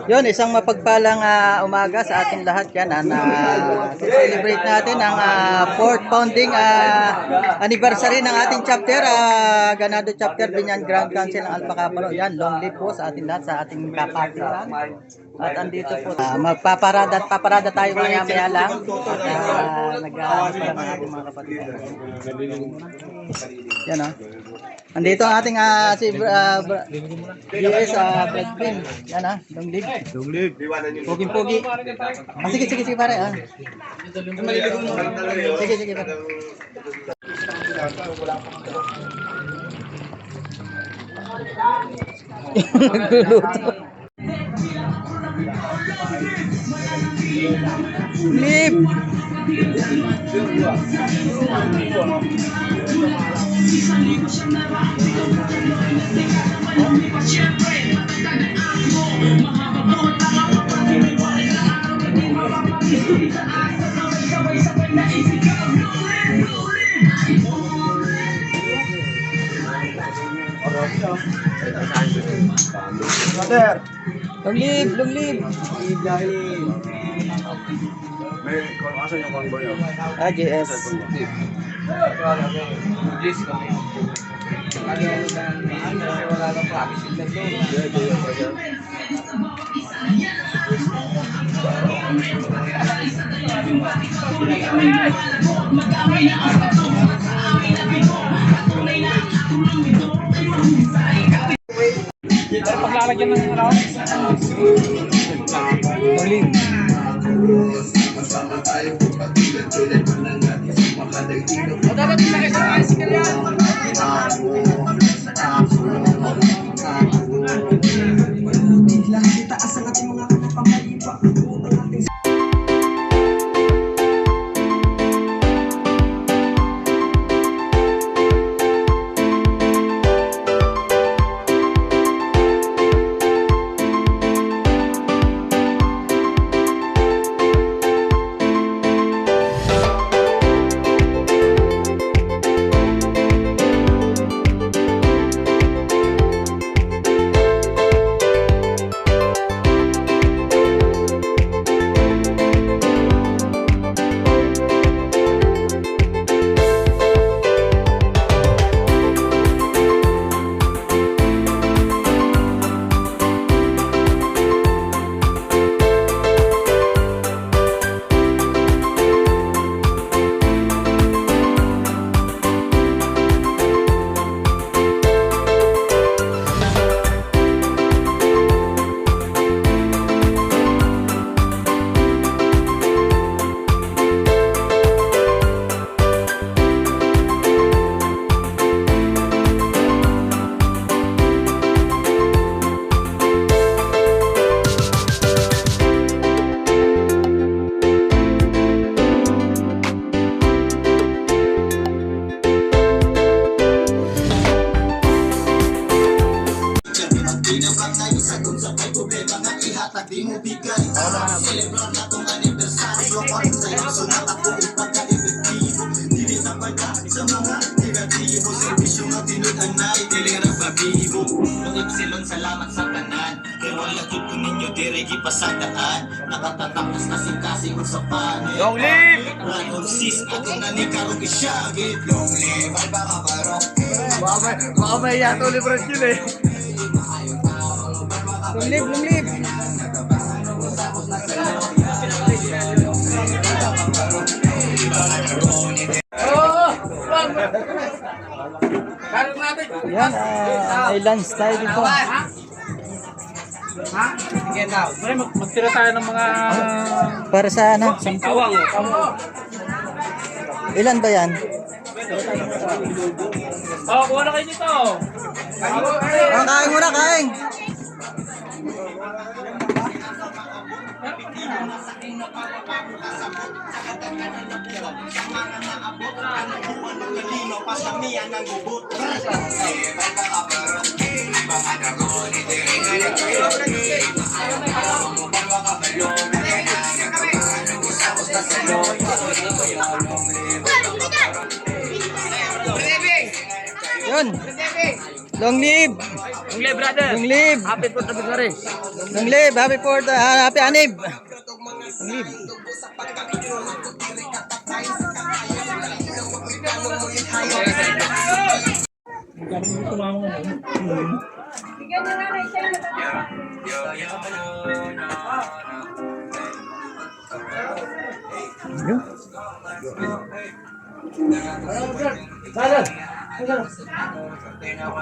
Yun, isang mapagpalang umaga sa ating lahat yan na celebrate natin ang 4th founding anniversary ng ating chapter, Ganado Chapter Binyan Grand Council ng Alpha Kaparo. Yan, long live po sa ating lahat, sa ating kapatiran. At andito po, paparada tayo maya-maya lang. At nag-aamas pa lang ang ating mga kapatid. Yan andito ang ating si GS Bradbin. Yan long live. Long live. Pogi-pogi. Sige pare Sige pare. Nagluluto. Live. Brother. Long live. May asan yung convoy nyo? GS. Paglalagyan ng ano? Long Dapat ilagay sa bicycle yan. Salamat sa tanan. Pero wala dito ninyo diregi pasagdaan. Nakatatapos kasing usapan. Long live! Ranong sis ato na ni karong isyagit. Long live ay baka karong. Baka may yato libras yun eh. live. Yan, island style dito. Ha? Sige daw. Magtira tayo ng mga Para sa ano? sangkawang. Ilan ba yan? Kuha na kayo dito. Kain muna, kain. Yun. Long live. Yung live, brother. Yung Liv. Happy po tabi ka rin. Yung Liv, happy 4th, happy Anib. Yung Liv.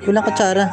Kulang kutsara.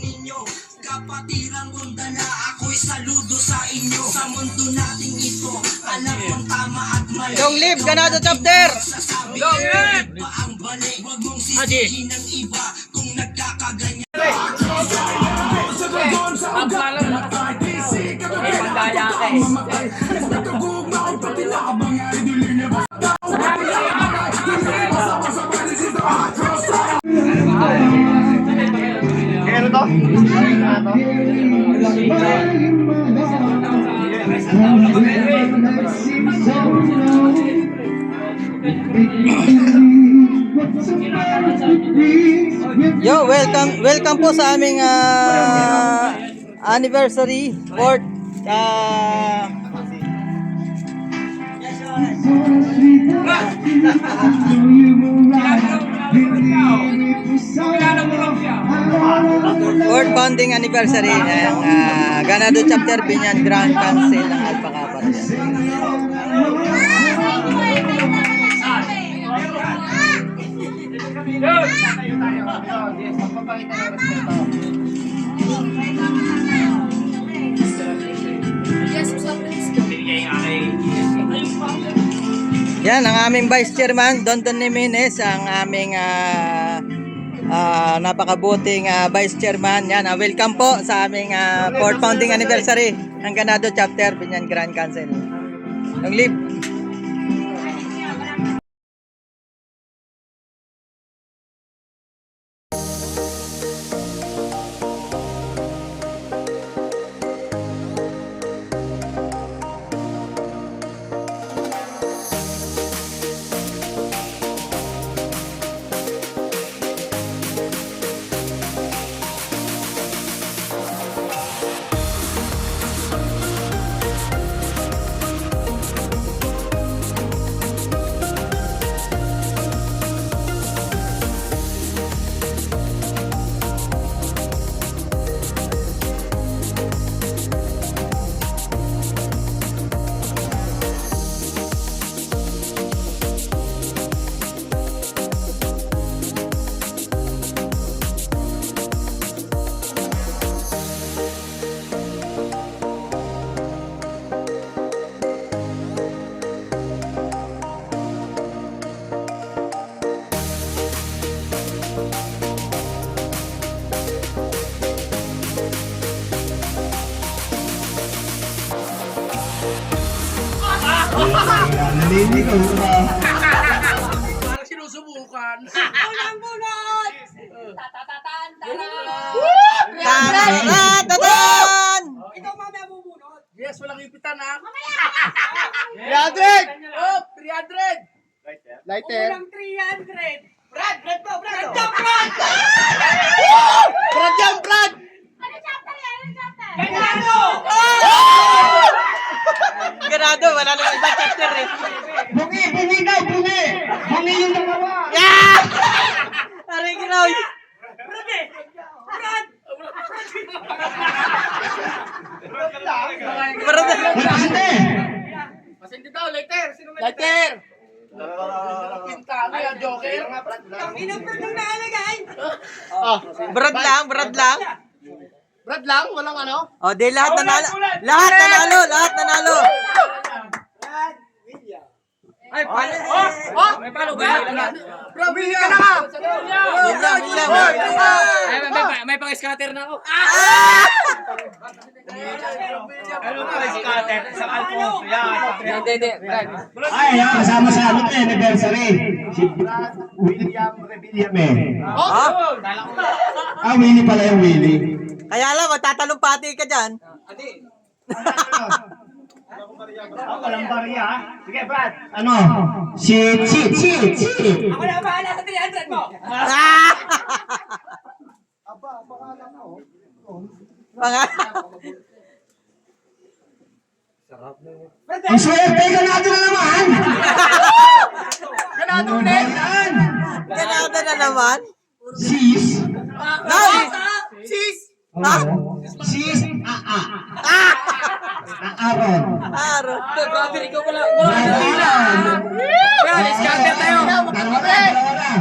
ninyo Kapatirang gundala, ako'y saludo sa inyo. Sa mundo nating ito, alam kong tama at mali. Yung Liv, ganado chapter. Sasabi pa ang bali, huwag mong sisihin ng iba kung nagkakaganyan. Pagdaya ka eh. Yo, welcome po sa aming anniversary 4th fourth founding anniversary ng Ganado Chapter Binyan Grand Council ng Alpha Kappa. Yan ang aming Vice Chairman Don Jimenez, ang aming napakabuting Vice Chairman. Yan, welcome po sa aming 4th founding anniversary ng Ganado Chapter Binyan Grand Council. Yung Liv. Parang sinusubukan. Unang-bunot! Tatatatan! Tatan! Ikaw mamaya bubunot. Yes, walang ipitan ha. 300! Oh, 300! Lighter. Unang 300. Brad to, Brad! Brad yan, Brad! Ano chapter yan? Ano chapter? Ganado! Ganado, wala nang ibang chapter eh. Bungi yung dalawa! Yeah! Aray ginaw. Masindi daw, lighter! Sino may lighter? Pinta, ano yan, joker? Ang inapro nung naalagay. Brad lang. Brad lang, walang ano? O, di lahat nanalo. Lahat nanalo. Ay, pala! Oh! May palo ba? Bro, bili ka na ka! Bilang. May pang-scatter na ako. Ano pa, scatter? Isang Alfonso. Yan. Hindi, Brad. Ay, kasama sa ano to, anniversary. Si Brad William Rebillame. Ah, Willie pala yung Willie. Kaya lang, magtatalumpati ka dyan. Walang barya. Sige, Brad. Ano? Shit. Ako na bahala sa 300 mo. Mga... Ang swerte, ganado na naman. Ganado ulit. Yan. Ganado na naman. Sis. Ay! Sis. Oo. Sis. Aaron. Aro. Grabe, ikaw wala. Brad, scatter tayo. Dalawa na.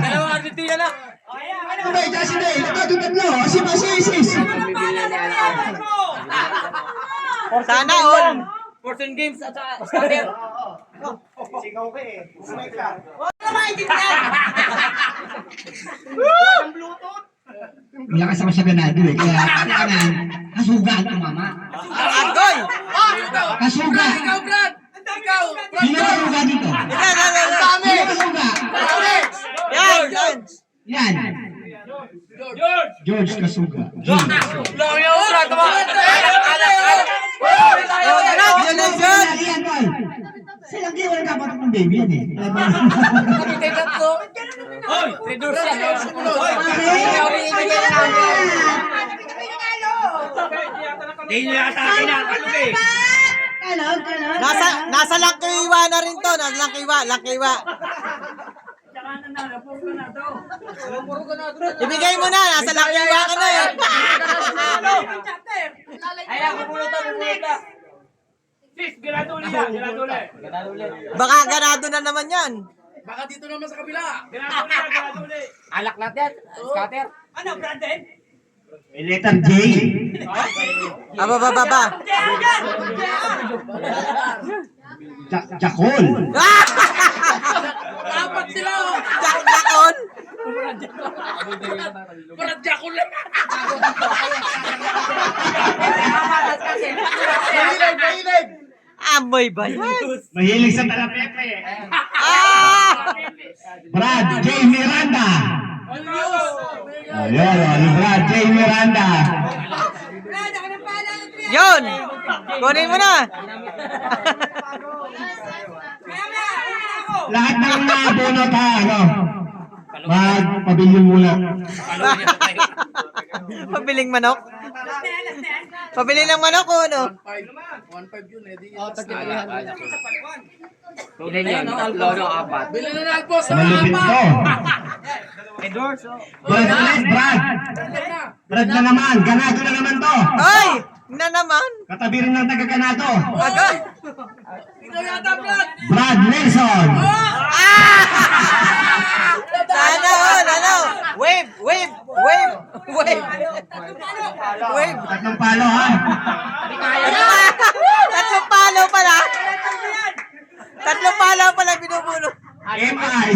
Dalawang Argentina na. Ano ba, Jesse Day? Tatlo. Sis. Sana all. 14 games at scatter. Sigaw ka eh. Sumay ka. Malakas ako sa ganado eh. Kaya kailangan kasuga ang tumama. Agoy! Kasuga. Ikaw, Brad. Ikaw. Sino kasuga dito? Sino kasuga? Yan! Yan. George Kasuga. Laki ako, Brad. Congratulations! Yan, tol. Silang di wala kapatid ng baby yan eh. Kapitay tatlo. Redor siya. Hindi yata kinakalo eh. Nasa Langkiwa na rin to. Nasa Langkiwa. Ibigay mo na. Nasa Langkiwa ka na eh. Ayan, bumulot na. Sis, ganado ulit yan. Ganado ulit. Baka ganado na naman yan. Baka dito naman sa kabila. Ganado ulit. Alak natin. Scatter. Ano, Brandon? May letter J. Baba. Jakol. Apat sila oh. Jakon. Parang jakul lang. Mahilig. Amoy ba yan? Mahilig sa talapepe. Ah! Brad J. Miranda. Ayun, Brad J. Miranda. Brad, ako na bahala sa 300. Yun! Kunin mo na! Kaya ako. Lahat ng nabunot ha, ano? Magpabilyon muna. Pabiling manok? Last na yan. Pabili ng manok o ano? 1.5 yun eh. Di Ilan yan? Tatlo, no? Apat. Bilan na lang po sa Malupit to. Brad. Brad na naman. Ganado na naman to. Ay! Na naman! Katabi rin ng taga-ganado. Agay! Ikaw yata, Brad. Brad Nelson. Sana all! Ano? Wave! Tatlong palo ha. Tatlong palo pala! Tatlong palo pala binubuno. MI.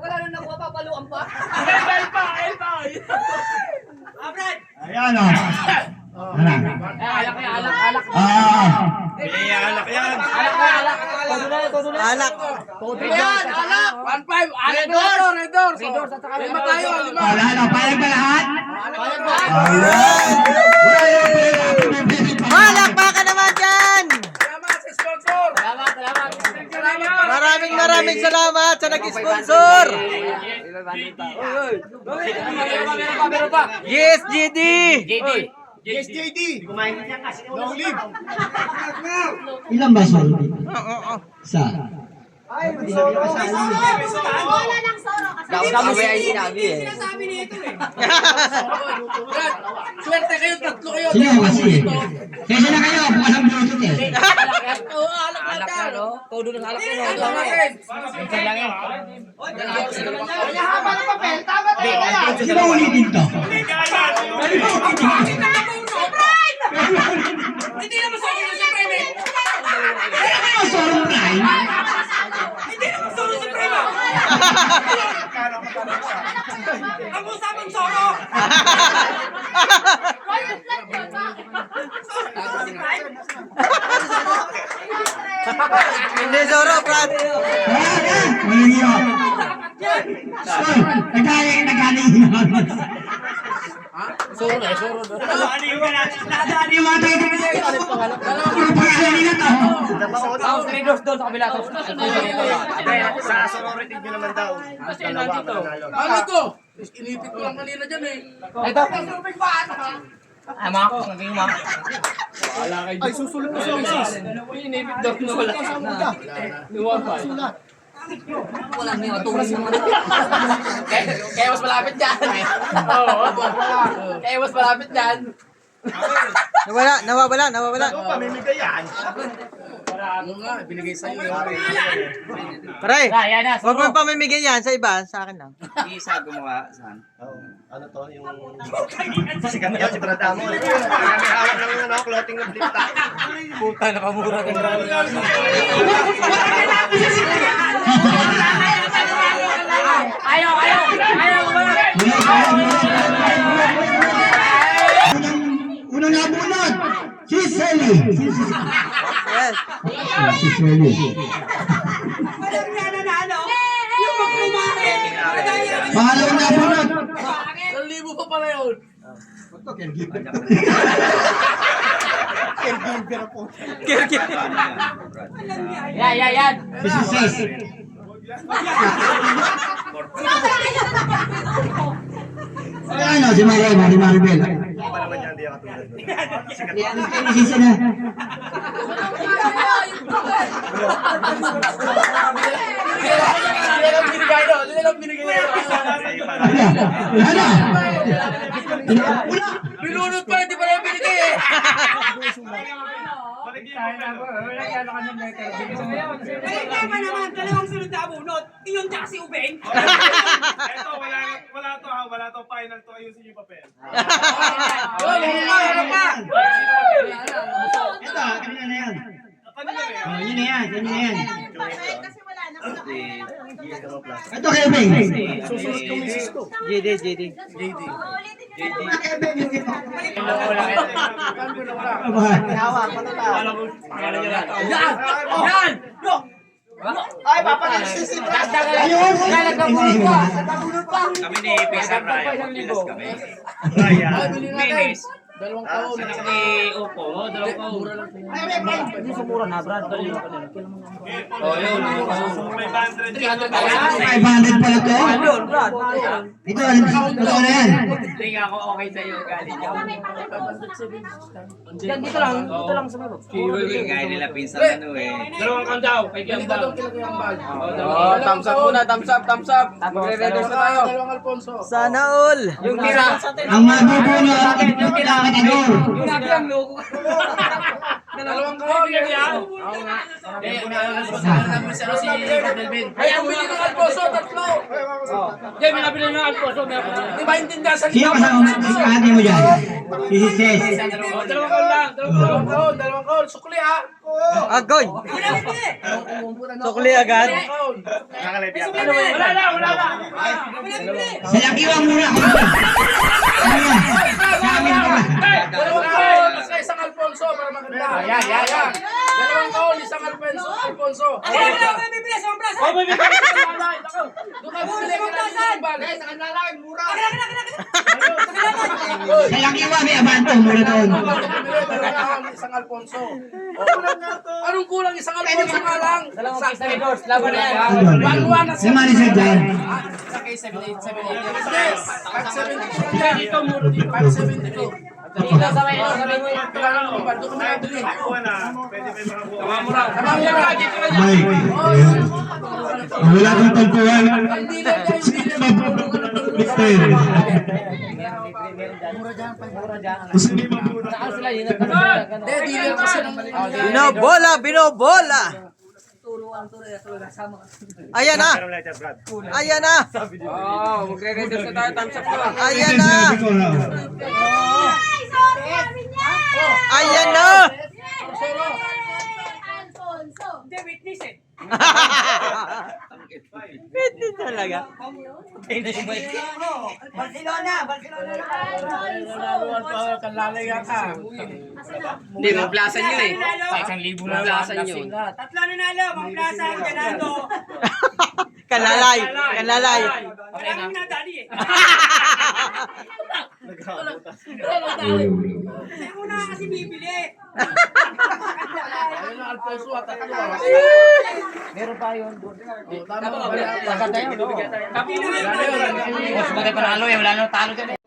Wala na nakuha, papaluan pa. Brad. Ayan o. Ano? Alak. Alak yan. Todo na. Alak. Yan, alak. 1.5. Redor. Lima tayo. Lima. Ano? Payag ba lahat? Payag ba? Ayan. Wala yung pinag-apin. Malakpakan naman dyan! Salamat sa sponsor. Salamat. Maraming salamat sa nag-sponsor! Meron pa. Yes, GD! Yes, JD. Long live. Ilan ba solo? Isa. Wala ng soro kasi. Damo ba yung sinabi eh? Sinasabi nito eh. Brad, swerte kayo. Tatlo kayo. Sino kasi? Kesa na kayo, bukas ang Bluetooth eh. Oo, alak Alak na, yan. no? Todo ng alak na, no? Alak natin. Minsan lang eh. Di ba ulitin to? Hindi naman soro si Prime. Ano solo prime? Hindi naman soro si Prime. Ang usapang soro. Hindi Zoro, Brad. Ayan! Walang iyo. Nagkali. Suro na, suro na. Nadaan yung mga tayo. Yung pangalan nila to. Tapos tinidos doon sa kabila. Sa sorority nyo naman daw. Kasi nandito. Ano to? Inipit ko lang kanina dyan eh. Ito. Ay, mga ako. Naging mga. Ay, susulat mo sa misis. Inipit daw na wala. Luwag pa. Wala niyo matulog naman. Kaya mas malapit dyan. Oo. Kaya mas malapit dyan. Nawawala. Ito, pamimigay yan. Ano nga, binigay sa'yo yun. Pare, Yan na. huwag mo pamimigay yan sa iba, sa akin lang. Isa gumawa saan? Ano to, yung... Sikat yan, si Brad Amo. May hawak ng ano, clothing ng flip top. Puta, nakamura ka grabe. Ayaw. Unang nabunod. Si Selly. Yes. Si Selly. Pangalawang nabunod. 1,000 pa pala yun. Yan. Si Success. Ano, si Maribel. Pa naman yan, di ako tulad nun. Sisi na. Wala. Binunod pa, hindi pa naman binigay eh. Kaya pa naman, dalawang sunod na abunot. Iyon tsaka si Ubeng. Eto, wala to, final to, ayusin yung papel. Ano pa? Ito, kanina na yan. Kanina ba yan? Oh, yun na yan. Kasi wala na. Ito kay Bing. Susunod yung misis ko. JD. Yan! Ay, papalis si Brad. Ayun. Kami ni Pisa Raya, pilas kami. Ay, bili natin. Dalawang taon. Ni Opo, dalawang kaon. Yung sumura na, Brad. Oh, yun. 500. 500 pala to. Yun, Brad. Ito, totoo na yan. Hindi ako okay sa'yo, galing ka. Dito lang sa mga. Kaya nila pinsan ano eh. Dalawang kang daw, kay Bili Kiambal. dalawang kinakayambal. Oh, thumbs up muna, thumbs up. Magre-redos na tayo. Dalawang Alfonso. Sana all. Yung tira. Ang mabubunod, yung Matador. Yung nabilang loko. Dalawang kahon. Oo nga. Si Delvin. Ay, ang bili ng Alfonso, tatlo. Hindi, may nabili ng Alfonso. Di ba intindihan sa Sino kasama mo? Kahati mo dyan. Si Sis. Dalawang kahon. Sukli ah. Agoy. Sukli agad. Kahon. Wala na. Sa lakiwang muna. Ano yan? Sa amin ka ba? Dalawang kahon sa isang Alfonso para maganda. Yan. Dalawang kahon, isang Alfonso. Ay, wala ko bibili sa plaza. Doon ka bumili ka ng kinakayambal. Sa kanila lang, mura. Sa lakiwang may abanto muna doon. Isang Alfonso. Anong kulang isang Alfonso nga lang? Sa redos, laban na yan. Baluan na Si Maricel dyan. Sakay 7-8. Yes. 572. Dito sa may Kailangan mo ba? Doon ka makabili. Wala, pwede may mga buwan. Tama mo na. Mike. Wala kang tagpuan. Hindi na Mister. Gusto niyo Saan sila yun? Hindi, dealer kasi ng Binobola. Ayan na. Oo, magre-redos na tayo. Thumbs up ko. Ayan na. Ayan na. Hindi, witness eh. Pwede talaga. talaga. Barcelona na. Kanlalay yata. Hindi, magplasan yun eh. Isang libo na Magplasan yun. Tatlo nanalo, Mang Plaza, Ganado. Kanlalay. Wala kang nadali eh. Sa'yo mo na kasi bibili. Ayun ang Alfonso at tatlo. Mas maganda panalo eh, wala nang talo dyan eh.